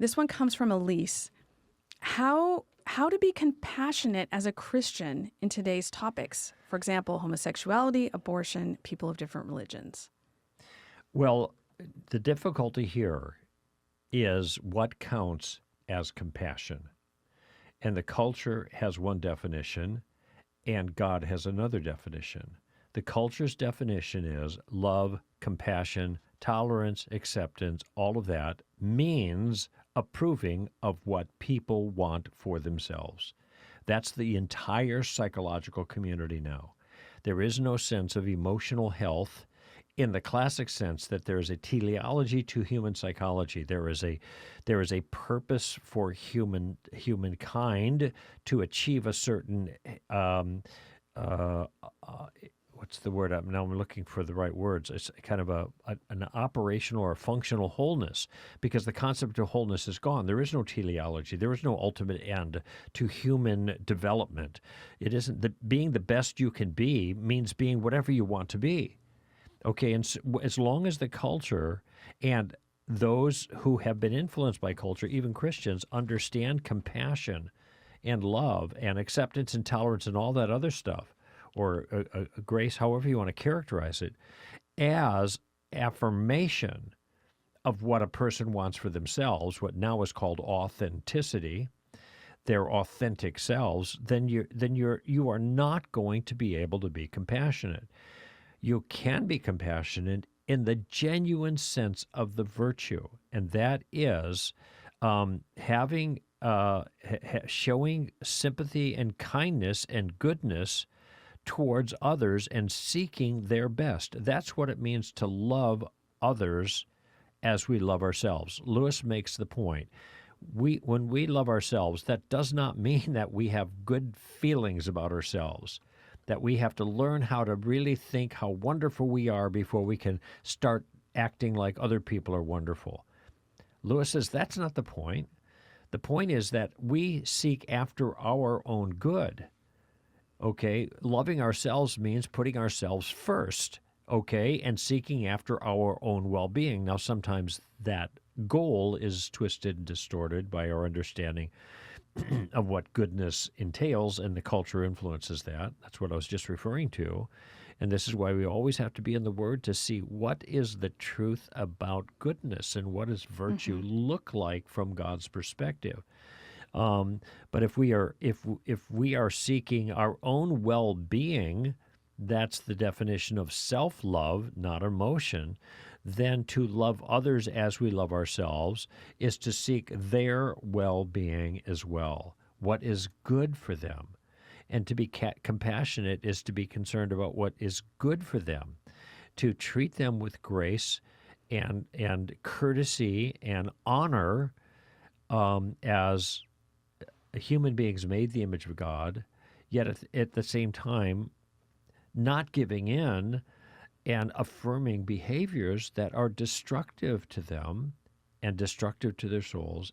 This one comes from Elise. How to be compassionate as a Christian in today's topics? For example, homosexuality, abortion, people of different religions. Well, the difficulty here is what counts as compassion. And the culture has one definition, and God has another definition. The culture's definition is love, compassion, tolerance, acceptance, all of that means approving of what people want for themselves. That's the entire psychological community now. There is no sense of emotional health in the classic sense that there is a teleology to human psychology. There is a purpose for humankind to achieve a certain what's the word? Now I'm looking for the right words. It's kind of an operational or functional wholeness, because the concept of wholeness is gone. There is no teleology. There is no ultimate end to human development. It isn't that being the best you can be means being whatever you want to be. Okay, and so, as long as the culture and those who have been influenced by culture, even Christians, understand compassion and love and acceptance and tolerance and all that other stuff, or grace, however you want to characterize it, as affirmation of what a person wants for themselves, what now is called authenticity, their authentic selves, then you are not going to be able to be compassionate. You can be compassionate in the genuine sense of the virtue, and that is showing sympathy and kindness and goodness towards others and seeking their best. That's what it means to love others as we love ourselves. Lewis makes the point. When we love ourselves, that does not mean that we have good feelings about ourselves, that we have to learn how to really think how wonderful we are before we can start acting like other people are wonderful. Lewis says that's not the point. The point is that we seek after our own good. Okay, loving ourselves means putting ourselves first, okay, and seeking after our own well-being. Now, sometimes that goal is twisted and distorted by our understanding of what goodness entails, and the culture influences that. That's what I was just referring to. And this is why we always have to be in the Word to see what is the truth about goodness and what does virtue look like from God's perspective. But if we are seeking our own well-being, that's the definition of self-love, not emotion. Then to love others as we love ourselves is to seek their well-being as well. What is good for them, and to be compassionate is to be concerned about what is good for them, to treat them with grace and courtesy and honor as human beings made the image of God, yet at the same time not giving in and affirming behaviors that are destructive to them and destructive to their souls